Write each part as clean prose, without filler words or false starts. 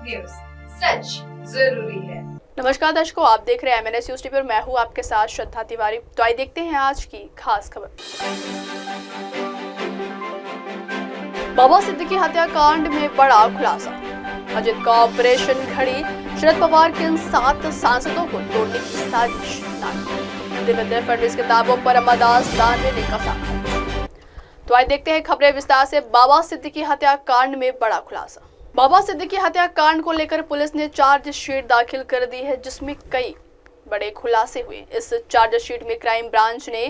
News, सच जरूरी है। नमस्कार दर्शकों, आप देख रहे हैं MNS न्यूज टीवी और मैं हूं आपके साथ श्रद्धा तिवारी। तो आइए देखते हैं आज की खास खबर। बाबा सिद्दीकी हत्याकांड में बड़ा खुलासा। अजित का ऑपरेशन घड़ी, शरद पवार के इन 7 सांसदों को तोड़ने की साजिश नाकाम। देवेंद्र फडणवीस के दावों पर अमरदास दानवे ने कसा। तो आइए देखते हैं खबरें विस्तार से। बाबा सिद्दीकी हत्याकांड में बड़ा खुलासा। बाबा सिद्दीकी हत्याकांड को लेकर पुलिस ने चार्जशीट दाखिल कर दी है, जिसमें कई बड़े खुलासे हुए। इस चार्जशीट में क्राइम ब्रांच ने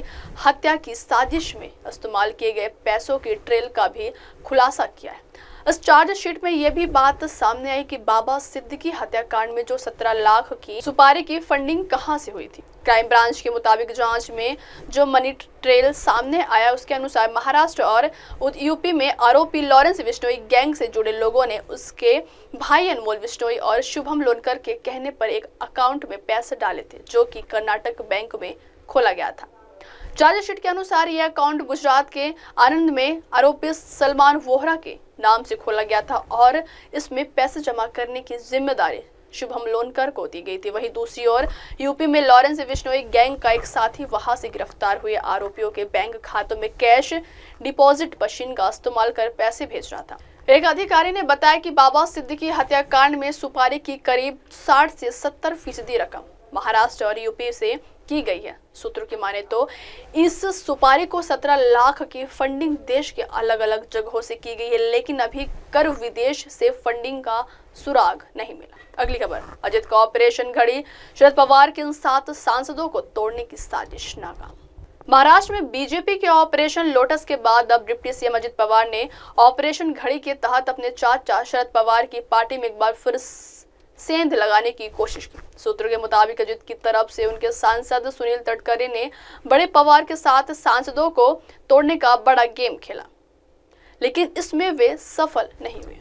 हत्या की साजिश में इस्तेमाल किए गए पैसों की ट्रेल का भी खुलासा किया है। इस चार्जशीट में यह भी बात सामने आई कि बाबा सिद्दीकी हत्याकांड में जो 17 लाख की सुपारी की फंडिंग कहां से हुई थी। क्राइम ब्रांच के मुताबिक जांच में जो मनी ट्रेल सामने आया, उसके अनुसार महाराष्ट्र और यूपी में आरोपी लॉरेंस बिश्नोई गैंग से जुड़े लोगों ने उसके भाई अनमोल बिश्नोई और शुभम लोनकर के कहने पर एक अकाउंट में पैसे डाले थे, जो कि कर्नाटक बैंक में खोला गया था। चार्जशीट के अनुसार यह अकाउंट गुजरात के आनंद में आरोपी सलमान वोहरा के नाम से खोला गया था और इसमें पैसे जमा करने की जिम्मेदारी शुभम लोनकर को दी गई थी। वहीं दूसरी ओर यूपी में लॉरेंस बिश्नोई गैंग का एक साथी वहां से गिरफ्तार हुए आरोपियों के बैंक खातों में कैश डिपॉजिट मशीन का इस्तेमाल कर पैसे भेज रहा था। एक अधिकारी ने बताया कि बाबा सिद्दीकी हत्याकांड में सुपारी की करीब 60 से 70% रकम महाराष्ट्र और यूपी से की गई है। सूत्रों की माने तो इस सुपारी को 17 लाख की फंडिंग देश के अलग अलग जगहों से की गई है, लेकिन अभी कर विदेश से फंडिंग का सुराग नहीं मिला। अगली खबर, अजित का ऑपरेशन घड़ी, शरद पवार के इन 7 सांसदों को तोड़ने की साजिश नाकाम। महाराष्ट्र में बीजेपी के ऑपरेशन लोटस के बाद अब डिप्टी सीएम अजित पवार ने ऑपरेशन घड़ी के तहत अपने चाचा शरद पवार की पार्टी में एक बार फिर सेंध लगाने की कोशिश की। सूत्रों के मुताबिक अजित की तरफ से उनके सांसद सुनील तटकरे ने बड़े पवार के साथ सांसदों को तोड़ने का बड़ा गेम खेला, लेकिन इसमें वे सफल नहीं हुए।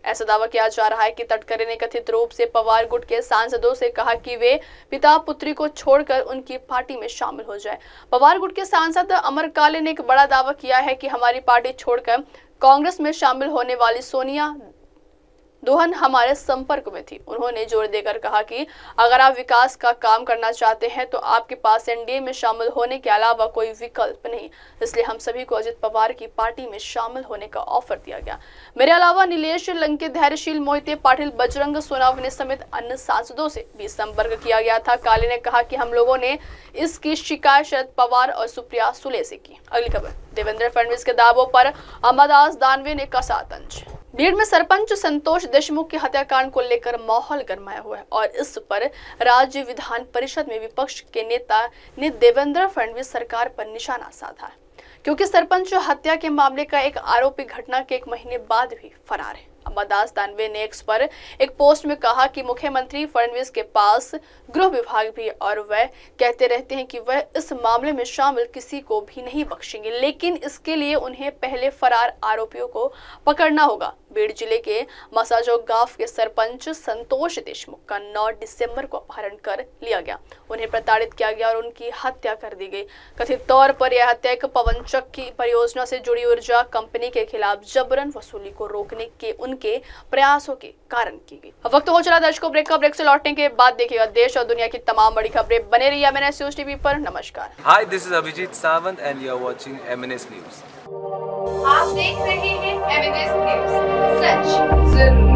ऐसा दावा किया जा रहा है कि तटकरे ने कथित रूप से पवार गुट के सांसदों से कहा कि वे पिता पुत्री को छोड़कर उनकी पार्टी में शामिल हो जाए। पवार गुट के सांसद अमर काले ने एक बड़ा दावा किया है कि हमारी पार्टी छोड़कर कांग्रेस में शामिल होने वाली सोनिया दोहन हमारे संपर्क में थी। उन्होंने जोर देकर कहा कि अगर आप विकास का काम करना चाहते हैं तो आपके पास एनडीए में शामिल होने के अलावा कोई विकल्प नहीं। इसलिए हम सभी को अजित पवार की पार्टी में शामिल होने का ऑफर दिया गया। मेरे अलावा नीलेश लंके, धैर्यशील मोहिते पाटिल, बजरंग सोनावने समेत अन्य सांसदों से भी संपर्क किया गया था। काले ने कहा कि हम लोगों ने इसकी शिकायत शरद पवार और सुप्रिया सुले से की। अगली खबर, देवेंद्र फडणवीस के दावों पर अमरदास दानवे ने कसा तंज। भीड़ में सरपंच संतोष देशमुख के हत्याकांड को लेकर माहौल गरमाया हुआ है और इस पर राज्य विधान परिषद में विपक्ष के नेता ने देवेंद्र फडणवीस सरकार पर निशाना साधा है, क्योंकि सरपंच हत्या के मामले का एक आरोपी घटना के 1 महीने बाद भी फरार है। अमरदास दानवे ने एक्स पर एक पोस्ट में कहा कि मुख्यमंत्री फडणवीस के पास गृह विभाग भी और वह कहते रहते हैं कि वह इस मामले में शामिल किसी को भी नहीं बख्शेंगे, लेकिन इसके लिए उन्हें पहले फरार आरोपियों को पकड़ना होगा। बीड़ जिले के मसाजो गांव के सरपंच संतोष देशमुख का 9 दिसंबर को अपहरण कर लिया गया। उन्हें प्रताड़ित किया गया और उनकी हत्या कर दी गई। कथित तौर पर यह हत्या एक पवनचक्की की परियोजना से जुड़ी ऊर्जा कंपनी के खिलाफ जबरन वसूली को रोकने के उनके प्रयासों के कारण की गई। अब वक्त हो चला दर्शकों ब्रेक का। ब्रेक से लौटने के बाद देखिएगा देश और दुनिया की तमाम बड़ी खबरें। बने रहिए MNS न्यूज टीवी पर। नमस्कार। Hi, this is Abhijeet Sawant and you are watching MNS news. आप देख रहे हैं MNS न्यूज, सच जरूरी।